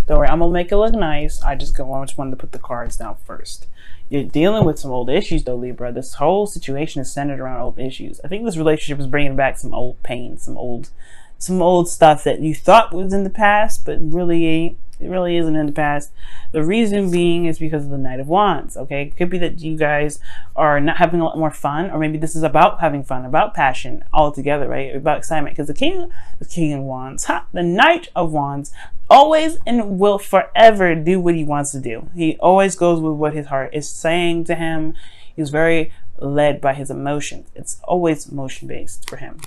Don't worry, I'm gonna make it look nice. I just wanted to put the cards down first. You're dealing with some old issues though, Libra. This whole situation is centered around old issues. I think this relationship is bringing back some old pain, some old stuff that you thought was in the past, but really it really isn't in the past. The reason being is because of the Knight of Wands. Okay, it could be that you guys are not having a lot more fun, or maybe this is about having fun, about passion altogether, right? About excitement. Because the King of Wands, the Knight of Wands, always and will forever do what he wants to do. He always goes with what his heart is saying to him. He's very led by his emotions. It's always emotion based for him.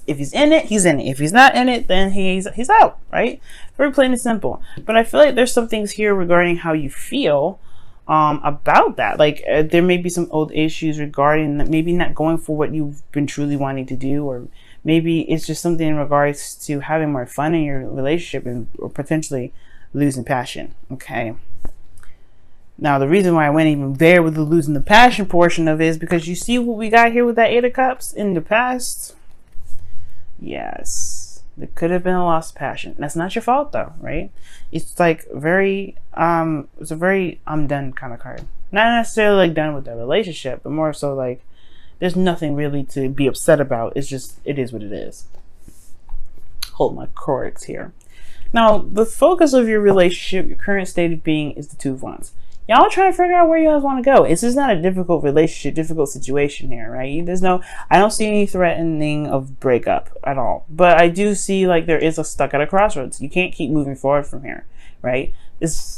If he's in it, he's in it. If he's not in it, then he's out, right? Very plain and simple. But I feel like there's some things here regarding how you feel about that. Like there may be some old issues regarding that, maybe not going for what you've been truly wanting to do, or maybe it's just something in regards to having more fun in your relationship or potentially losing passion. Okay. Now, the reason why I went even there with the losing the passion portion of it is because you see what we got here with that Eight of Cups in the past. Yes, there could have been a lost passion. That's not your fault though, right? It's like very it's a very I'm done kind of card. Not necessarily like done with the relationship, but more so like there's nothing really to be upset about. It's just, it is what it is. Hold my cords here. Now, the focus of your relationship, your current state of being, is the Two of Wands. Y'all are trying to figure out where you guys want to go. It's just not a difficult relationship, difficult situation here, right? I don't see any threatening of breakup at all. But I do see like there is a stuck at a crossroads. You can't keep moving forward from here, right?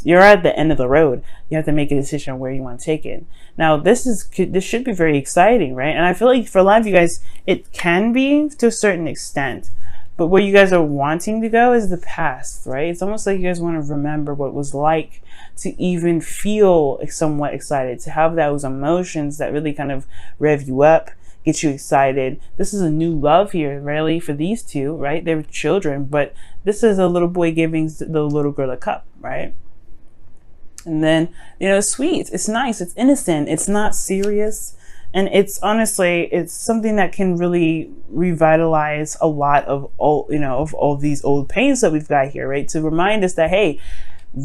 You're at the end of the road. You have to make a decision on where you want to take it. Now, this should be very exciting, right? And I feel like for a lot of you guys, it can be to a certain extent. But where you guys are wanting to go is the past, right? It's almost like you guys want to remember what it was like to even feel somewhat excited, to have those emotions that really kind of rev you up, get you excited. This is a new love here, really, for these two, right? They're children, but this is a little boy giving the little girl a cup, right? And then, it's sweet, it's nice, it's innocent, it's not serious. And it's honestly, it's something that can really revitalize a lot of all these old pains that we've got here, right? To remind us that, hey,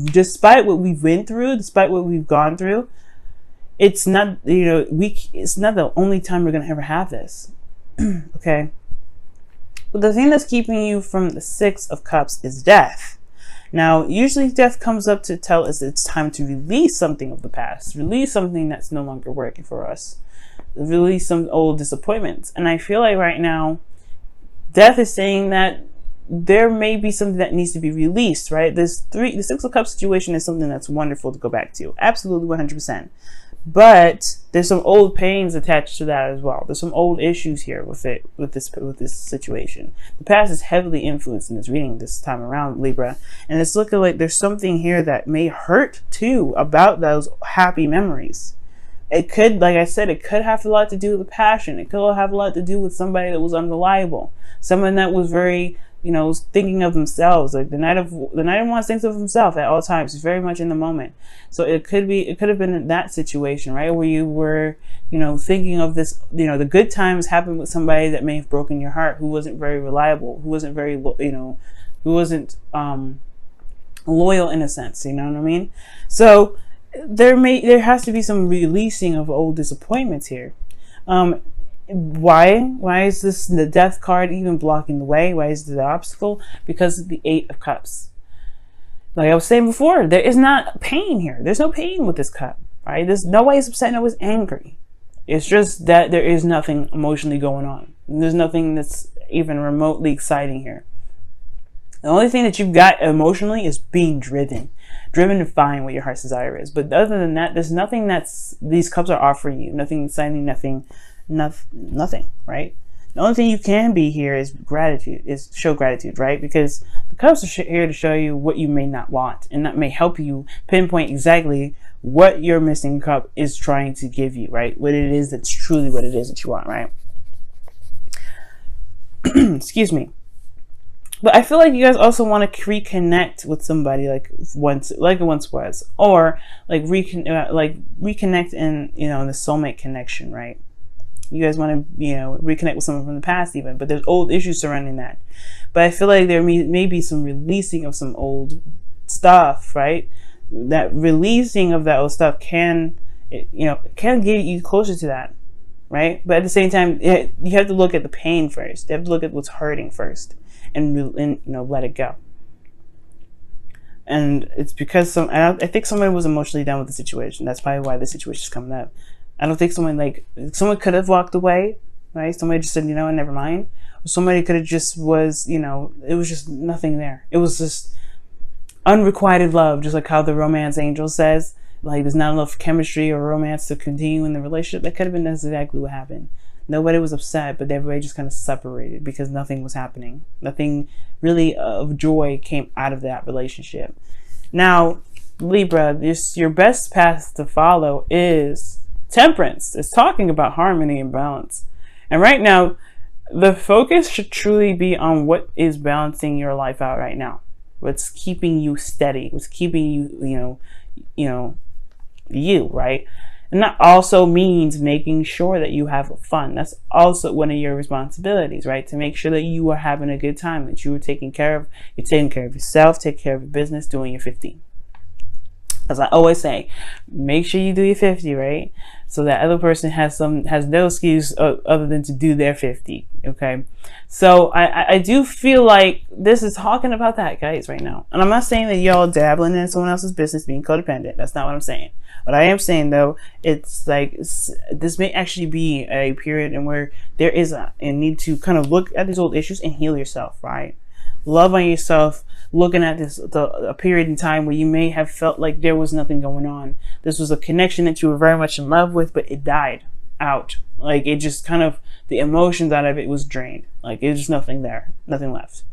despite what we've been through, despite what we've gone through, it's not, it's not the only time we're going to ever have this. Okay. But the thing that's keeping you from the Six of Cups is death. Now, usually death comes up to tell us it's time to release something of the past, release something that's no longer working for us, release some old disappointments. And I feel like right now, death is saying that there may be something that needs to be released, right? The Six of Cups situation is something that's wonderful to go back to. Absolutely 100%. But there's some old pains attached to that as well. There's some old issues here with this situation. The past is heavily influenced in this reading this time around, Libra. And it's looking like there's something here that may hurt too about those happy memories. It could, like I said, it could have a lot to do with passion. It could have a lot to do with somebody that was unreliable. Someone that was very, thinking of themselves. Like the Knight of Wands thinks of himself at all times. He's very much in the moment. So it could have been in that situation, right? Where you were, thinking of this, the good times happened with somebody that may have broken your heart, who wasn't very reliable, who wasn't very, who wasn't loyal in a sense, you know what I mean? So there has to be some releasing of old disappointments here. Why is the Death card even blocking the way? Why is it the obstacle? Because of the Eight of Cups. Like I was saying before, there is not pain here. There's no pain with this cup, right? There's nobody's upset, nobody's angry. It's just that there is nothing emotionally going on. There's nothing that's even remotely exciting here. The only thing that you've got emotionally is being driven to find what your heart's desire is. But other than that, there's nothing these cups are offering you. Nothing exciting, nothing, right? The only thing you can be here is show gratitude, right? Because the cups are here to show you what you may not want. And that may help you pinpoint exactly what your missing cup is trying to give you, right? What it is that's truly what it is that you want, right? Excuse me. But I feel like you guys also want to reconnect with somebody like it once was, or like reconnect in the soulmate connection, right? You guys want to, reconnect with someone from the past even, but there's old issues surrounding that. But I feel like there may be some releasing of some old stuff, right? That releasing of that old stuff can get you closer to that, right? But at the same time, you have to look at the pain first. You have to look at what's hurting first, and let it go. And it's because I think somebody was emotionally done with the situation. That's probably why the situation is coming up. I don't think someone could have walked away, right? Somebody just said, never mind. Or somebody could have just was, it was just nothing there. It was just unrequited love, just like how the romance angel says, like there's not enough chemistry or romance to continue in the relationship. That could have been exactly what happened. Nobody was upset, but everybody just kind of separated because nothing was happening. Nothing really of joy came out of that relationship. Now, Libra, your best path to follow is temperance. It's talking about harmony and balance. And right now, the focus should truly be on what is balancing your life out right now. What's keeping you steady? What's keeping you, you, right? And that also means making sure that you have fun. That's also one of your responsibilities, right? To make sure that you are having a good time, that you're taking care of yourself, take care of your business, doing your 50. As I always say, make sure you do your 50, right? So that other person has no excuse other than to do their 50. Okay. So I do feel like this is talking about that, guys, right now. And I'm not saying that y'all dabbling in someone else's business, being codependent. That's not what I'm saying. What I am saying, though, it's like this may actually be a period in where there is a need to kind of look at these old issues and heal yourself, right? Love on yourself, looking at a period in time where you may have felt like there was nothing going on. This was a connection that you were very much in love with, but it died out. Like it just kind of, the emotions out of it was drained. Like it was just nothing there, nothing left.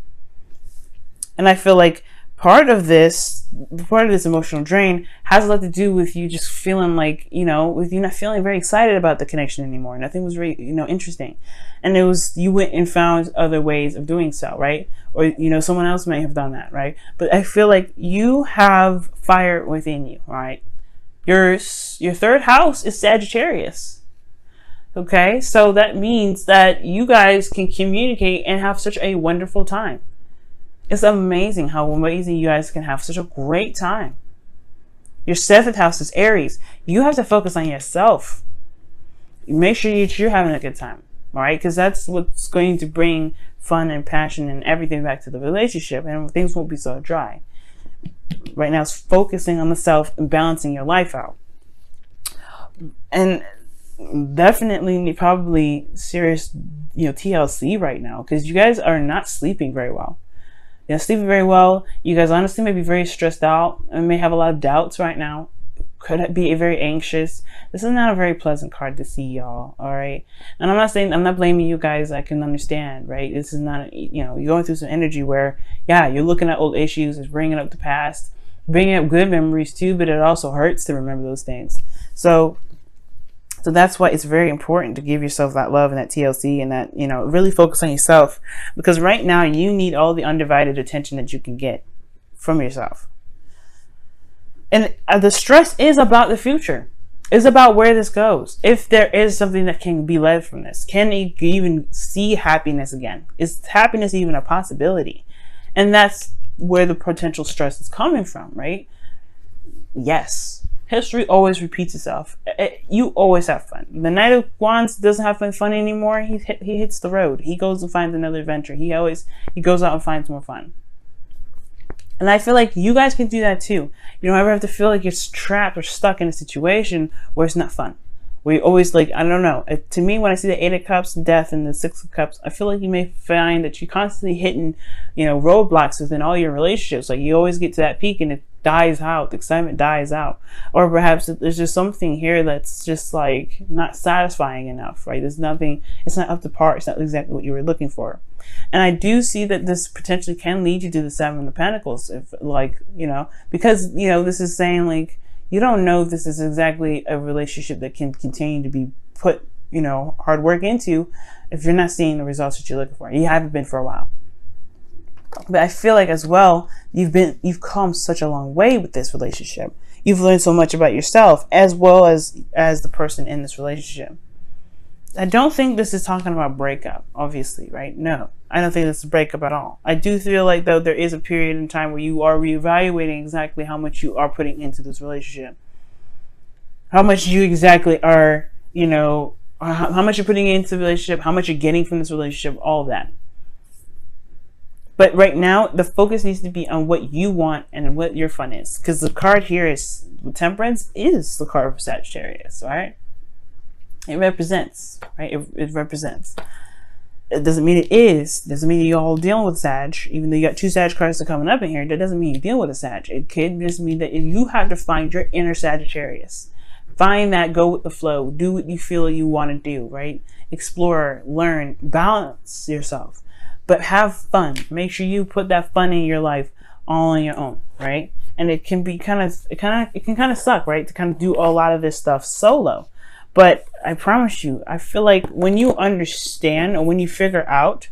And I feel like part of this emotional drain has a lot to do with you just feeling like, with you not feeling very excited about the connection anymore. Nothing was really, interesting. And it was, you went and found other ways of doing so, right? Or, someone else may have done that, right? But I feel like you have fire within you, right? Your third house is Sagittarius. Okay? So that means that you guys can communicate and have such a wonderful time. It's amazing how amazing you guys can have such a great time. Your seventh house is Aries. You have to focus on yourself. Make sure you're having a good time. All right? Because that's what's going to bring fun and passion and everything back to the relationship. And things won't be so dry. Right now, it's focusing on the self and balancing your life out. And definitely, probably serious, TLC right now. Because you guys are not sleeping very well. You're not sleeping very well. You guys honestly may be very stressed out and may have a lot of doubts right now. Could be very anxious. This is not a very pleasant card to see, y'all. All right. And I'm not blaming you guys. I can understand, right? This is not, you're going through some energy where, you're looking at old issues. It's bringing up the past, bringing up good memories too, but it also hurts to remember those things. So that's why it's very important to give yourself that love and that TLC and that, really focus on yourself, because right now you need all the undivided attention that you can get from yourself. And the stress is about the future. It's about where this goes. If there is something that can be led from this, can you even see happiness again? Is happiness even a possibility? And that's where the potential stress is coming from, right? Yes. History always repeats itself. You always have fun. The Knight of Wands doesn't have fun anymore. He hits the road. He goes and finds another adventure. He goes out and finds more fun. And I feel like you guys can do that too. You don't ever have to feel like you're trapped or stuck in a situation where it's not fun. Where you always I don't know. To me, when I see the 8 of Cups, Death, and the 6 of Cups, I feel like you may find that you're constantly hitting, roadblocks within all your relationships. Like you always get to that peak and it dies out. The excitement dies out. Or perhaps there's just something here that's just not satisfying enough, right? There's nothing, it's not up to par. It's not exactly what you were looking for. And I do see that this potentially can lead you to the 7 of Pentacles, because, this is saying you don't know if this is exactly a relationship that can continue to be put, hard work into if you're not seeing the results that you're looking for. You haven't been for a while. But I feel like as well, you've come such a long way with this relationship. You've learned so much about yourself as well as the person in this relationship. I don't think this is talking about breakup, obviously, right? No, I don't think this is a breakup at all. I do feel like, though, there is a period in time where you are reevaluating exactly how much you are putting into this relationship. How much you exactly are, you know, how much you're putting into the relationship, how much you're getting from this relationship, all of that. But right now, the focus needs to be on what you want and what your fun is. Because the card here is Temperance is the card of Sagittarius, right? It represents, right? It represents. It doesn't mean it is. Doesn't mean you're all dealing with Sag. Even though you got 2 Sag cards that are coming up in here, that doesn't mean you deal with a Sag. It could just mean that you have to find your inner Sagittarius. Find that, go with the flow. Do what you feel you want to do, right? Explore, learn, balance yourself. But have fun. Make sure you put that fun in your life all on your own, right? And it can be it can kind of suck, right? To kind of do a lot of this stuff solo. But I promise you, I feel like when you understand or when you figure out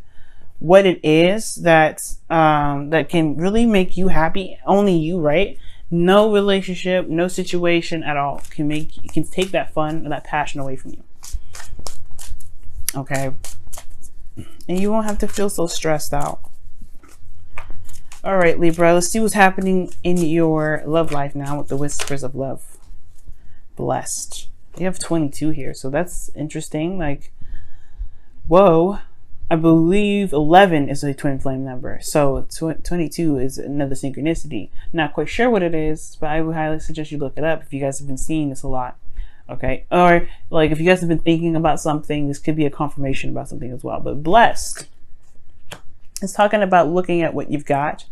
what it is that that can really make you happy, only you, right? No relationship, no situation at all can take that fun or that passion away from you. Okay? And you won't have to feel so stressed out. All right, Libra, let's see what's happening in your love life now with the Whispers of Love. Blessed. You have 22 here, so that's interesting. Like, whoa. I believe 11 is a twin flame number. So 22 is another synchronicity. Not quite sure what it is, but I would highly suggest you look it up if you guys have been seeing this a lot. Okay, or like if you guys have been thinking about something, this could be a confirmation about something as well. But blessed, it's talking about looking at what you've got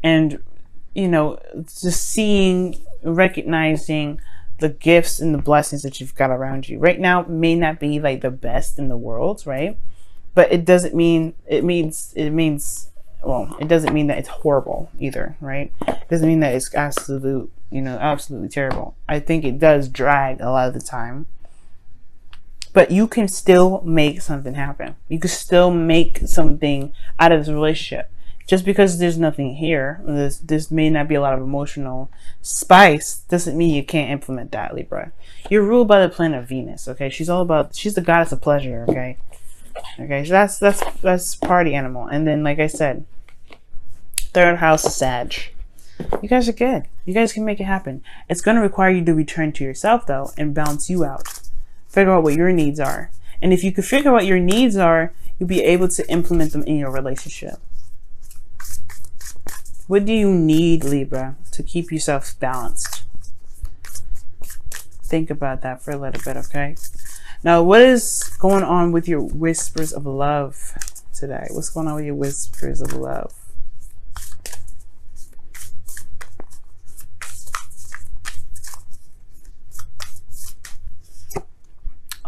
and, you know, just seeing, recognizing the gifts and the blessings that you've got around you. Right now may not be like the best in the world, right? But it doesn't mean, it doesn't mean that it's horrible either, right? It doesn't mean that it's absolutely terrible. I think it does drag a lot of the time. But you can still make something happen. You can still make something out of this relationship. Just because there's nothing here, this may not be a lot of emotional spice, doesn't mean you can't implement that, Libra. You're ruled by the planet Venus, okay? She's the goddess of pleasure, okay? Okay, so that's party animal. And then, like I said, 3rd house is Sag. You guys are good. You guys can make it happen. It's going to require you to return to yourself, though, and balance you out. Figure out what your needs are. And if you can figure out what your needs are, you'll be able to implement them in your relationship. What do you need, Libra, to keep yourself balanced? Think about that for a little bit, okay? Now, what is going on with your Whispers of Love today? What's going on with your Whispers of Love?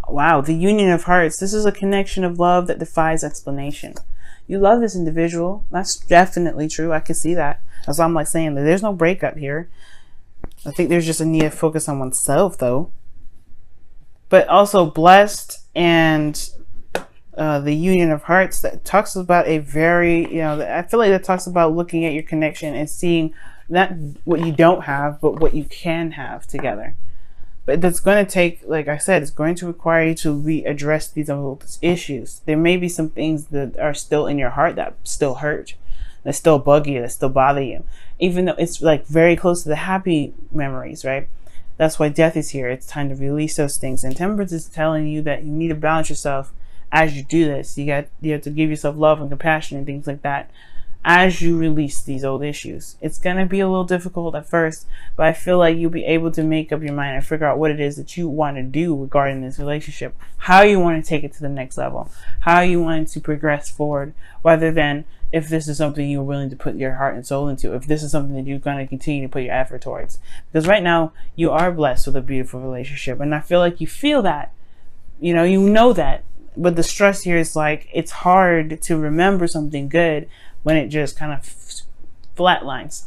Wow, the Union of Hearts. This is a connection of love that defies explanation. You love this individual. That's definitely true. I can see that. That's why I'm like saying that there's no breakup here. I think there's just a need to focus on oneself, though. But also blessed and the Union of Hearts, that talks about a very, I feel like that talks about looking at your connection and seeing not what you don't have, but what you can have together. But that's going to take, like I said, it's going to require you to readdress these old issues. There may be some things that are still in your heart that still hurt, that still bug you, that still bother you, even though it's like very close to the happy memories, right? That's why Death is here. It's time to release those things. And Temperance is telling you that you need to balance yourself as you do this. You have to give yourself love and compassion and things like that as you release these old issues. It's going to be a little difficult at first, but I feel like you'll be able to make up your mind and figure out what it is that you want to do regarding this relationship, how you want to take it to the next level, how you want to progress forward, rather than if this is something you're willing to put your heart and soul into, if this is something that you're going to continue to put your effort towards. Because right now, you are blessed with a beautiful relationship, and I feel like you feel that, you know that, but the stress here is like, it's hard to remember something good when it just kind of flatlines.